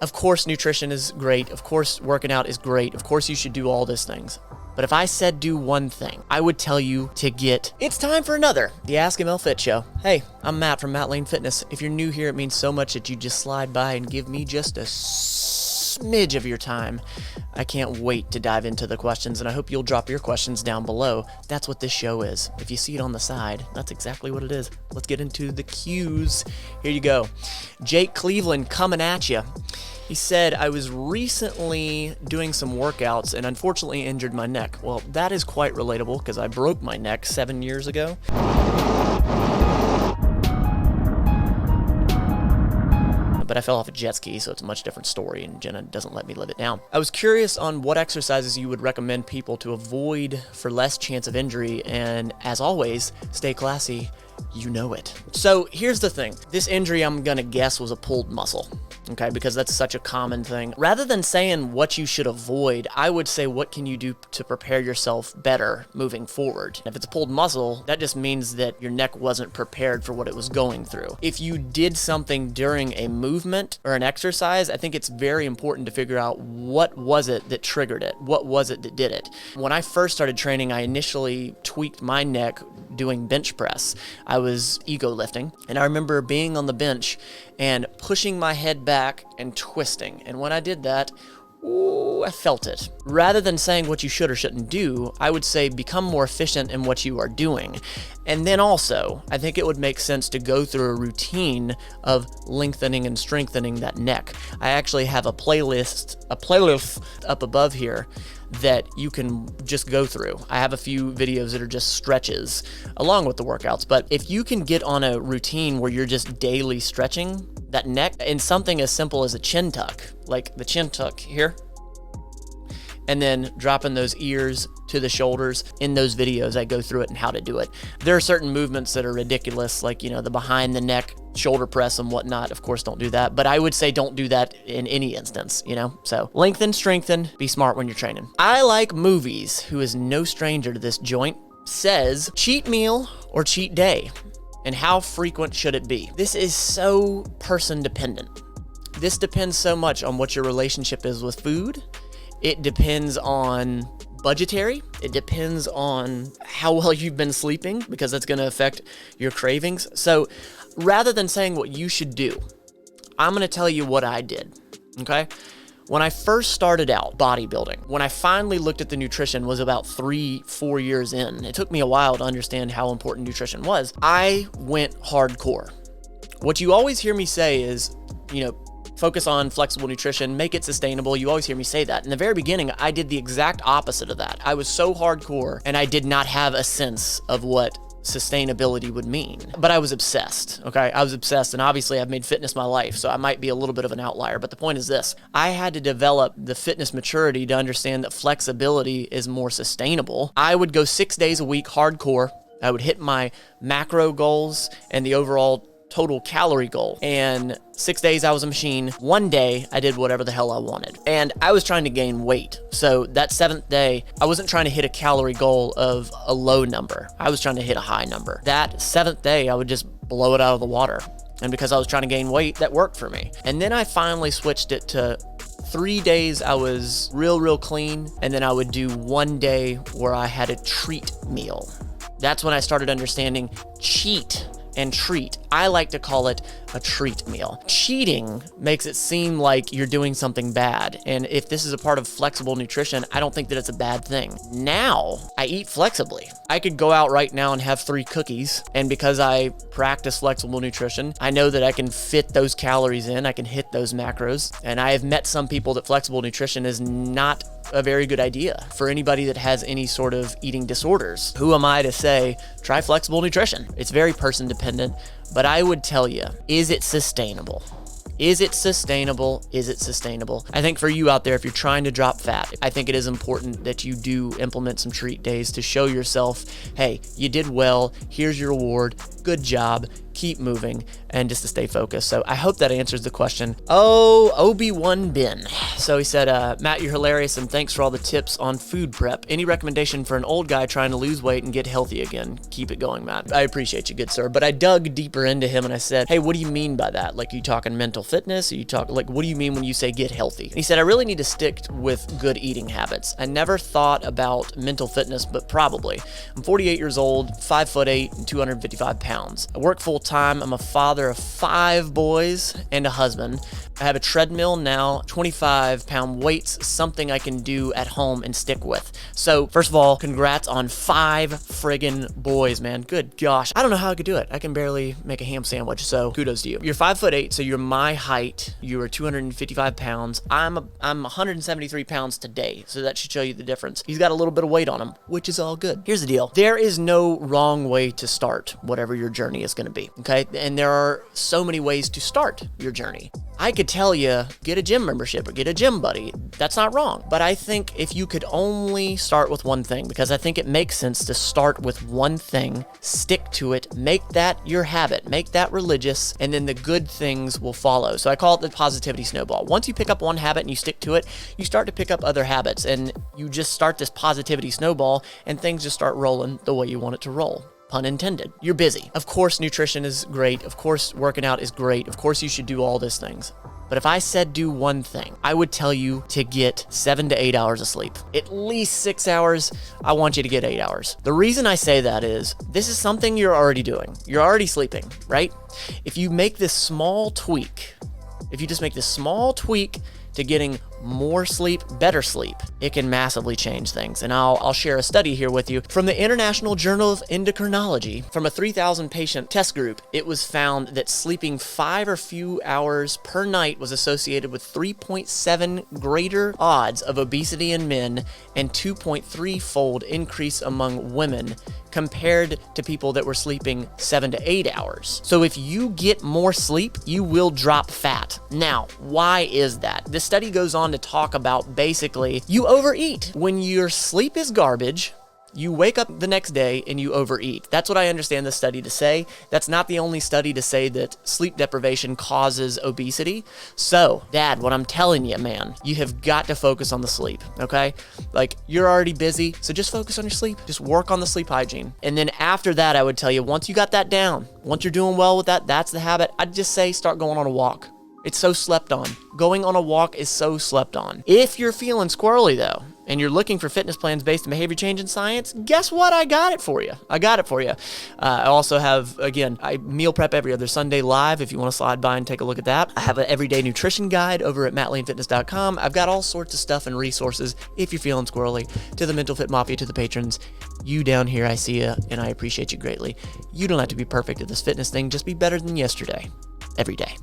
Of course, nutrition is great. Of course, working out is great. Of course, you should do all those things. But if I said do one thing, I would tell you to it's time for another, the Ask ML Fit Show. Hey, I'm Matt from Matt Lane Fitness. If you're new here, it means so much that you just slide by and give me just a smidge of your time. I can't wait to dive into the questions, and I hope you'll drop your questions down below. That's what this show is. If you see it on the side, that's exactly what it is. Let's get into the cues. Here you go. Jake Cleveland coming at you. He said, I was recently doing some workouts and unfortunately injured my neck. Well, that is quite relatable because I broke my neck 7 years ago. But I fell off a jet ski, so it's a much different story, and Jenna doesn't let me live it down. I was curious on what exercises you would recommend people to avoid for less chance of injury, and as always, stay classy. You know it. So here's the thing. This injury, I'm gonna guess, was a pulled muscle, okay? Because that's such a common thing. Rather than saying what you should avoid, I would say what can you do to prepare yourself better moving forward. If it's a pulled muscle, that just means that your neck wasn't prepared for what it was going through. If you did something during a movement or an exercise, I think it's very important to figure out what was it that triggered it? What was it that did it? When I first started training, I initially tweaked my neck doing bench press. I was ego lifting, and I remember being on the bench and pushing my head back and twisting. And when I did that, ooh, I felt it. Rather than saying what you should or shouldn't do, I would say become more efficient in what you are doing. And then also, I think it would make sense to go through a routine of lengthening and strengthening that neck. I actually have a playlist up above here that you can just go through. I have a few videos that are just stretches along with the workouts, but if you can get on a routine where you're just daily stretching that neck in something as simple as a chin tuck, like the chin tuck here, and then dropping those ears to the shoulders. In those videos, I go through it and how to do it. There are certain movements that are ridiculous, like, the behind the neck shoulder press and whatnot. Of course, don't do that, but I would say don't do that in any instance, So lengthen, strengthen, be smart when you're training. I Like Movies, who is no stranger to this joint, says cheat meal or cheat day, and how frequent should it be? This is so person dependent. This depends so much on what your relationship is with food. It depends on budgetary. It depends on how well you've been sleeping, because that's going to affect your cravings. So rather than saying what you should do, I'm going to tell you what I did, okay? When I first started out bodybuilding, when I finally looked at the nutrition was about 3-4 years in. It took me a while to understand how important nutrition was. I went hardcore. What you always hear me say is, focus on flexible nutrition, make it sustainable. You always hear me say that. In the very beginning, I did the exact opposite of that. I was so hardcore, and I did not have a sense of what sustainability would mean. But I was obsessed, okay? I was obsessed, and obviously I've made fitness my life, so I might be a little bit of an outlier. But the point is this. I had to develop the fitness maturity to understand that flexibility is more sustainable. I would go 6 days a week hardcore. I would hit my macro goals and the overall total calorie goal. And 6 days I was a machine. 1 day I did whatever the hell I wanted. And I was trying to gain weight. So that 7th day, I wasn't trying to hit a calorie goal of a low number. I was trying to hit a high number. That 7th day, I would just blow it out of the water. And because I was trying to gain weight, that worked for me. And then I finally switched it to 3 days I was real clean. And then I would do 1 day where I had a treat meal. That's when I started understanding cheat and treat. I like to call it a treat meal. Cheating makes it seem like you're doing something bad. And if this is a part of flexible nutrition, I don't think that it's a bad thing. Now, I eat flexibly. I could go out right now and have 3 cookies. And because I practice flexible nutrition, I know that I can fit those calories in. I can hit those macros. And I have met some people that flexible nutrition is not a very good idea for anybody that has any sort of eating disorders. Who am I to say, try flexible nutrition? It's very person dependent, but I would tell you, is it sustainable? Is it sustainable? Is it sustainable? I think for you out there, if you're trying to drop fat, I think it is important that you do implement some treat days to show yourself, hey, you did well, here's your reward, good job, keep moving and just to stay focused. So I hope that answers the question. Oh, Obi-Wan Ben. So he said, Matt, you're hilarious and thanks for all the tips on food prep. Any recommendation for an old guy trying to lose weight and get healthy again? Keep it going, Matt. I appreciate you, good sir. But I dug deeper into him and I said, hey, what do you mean by that? Like, are you talking mental fitness? Are you talking, like, what do you mean when you say get healthy? And he said, I really need to stick with good eating habits. I never thought about mental fitness, but probably. I'm 48 years old, 5'8", and 255 pounds. I work full time. I'm a father of 5 boys and a husband. I have a treadmill now, 25-pound weights, something I can do at home and stick with. So first of all, congrats on 5 friggin' boys, man. Good gosh. I don't know how I could do it. I can barely make a ham sandwich, so kudos to you. You're 5'8", so you're my height. You are 255 pounds. I'm 173 pounds today, so that should show you the difference. He's got a little bit of weight on him, which is all good. Here's the deal. There is no wrong way to start whatever your journey is gonna be, okay? And there are so many ways to start your journey. I could tell you, get a gym membership or get a gym buddy. That's not wrong. But I think if you could only start with one thing, because I think it makes sense to start with one thing, stick to it, make that your habit, make that religious, and then the good things will follow. So I call it the positivity snowball. Once you pick up one habit and you stick to it, you start to pick up other habits and you just start this positivity snowball and things just start rolling the way you want it to roll. Pun intended. You're busy. Of course, nutrition is great. Of course, working out is great. Of course, you should do all these things. But if I said do one thing, I would tell you to get 7 to 8 hours of sleep. At least 6 hours. I want you to get 8 hours. The reason I say that is this is something you're already doing. You're already sleeping, right? If you make this small tweak, if you just make this small tweak to getting more sleep, better sleep, it can massively change things. And I'll share a study here with you from the International Journal of Endocrinology. From a 3,000 patient test group, it was found that sleeping 5 or few hours per night was associated with 3.7 greater odds of obesity in men and 2.3-fold increase among women compared to people that were sleeping 7 to 8 hours. So if you get more sleep, you will drop fat. Now, why is that? This study goes on to talk about basically you overeat. When your sleep is garbage, you wake up the next day and you overeat. That's what I understand the study to say. That's not the only study to say that sleep deprivation causes obesity. So, Dad, what I'm telling you, man, you have got to focus on the sleep, okay? Like, you're already busy, so just focus on your sleep. Just work on the sleep hygiene. And then after that, I would tell you, once you got that down, once you're doing well with that, that's the habit, I'd just say start going on a walk. It's so slept on. Going on a walk is so slept on. If you're feeling squirrely though, and you're looking for fitness plans based on behavior change and science, guess what? I got it for you. I also have, again, I meal prep every other Sunday live if you want to slide by and take a look at that. I have an everyday nutrition guide over at mattlanefitness.com. I've got all sorts of stuff and resources if you're feeling squirrely. To the Mental Fit Mafia, to the patrons, you down here, I see you, and I appreciate you greatly. You don't have to be perfect at this fitness thing. Just be better than yesterday. Every day.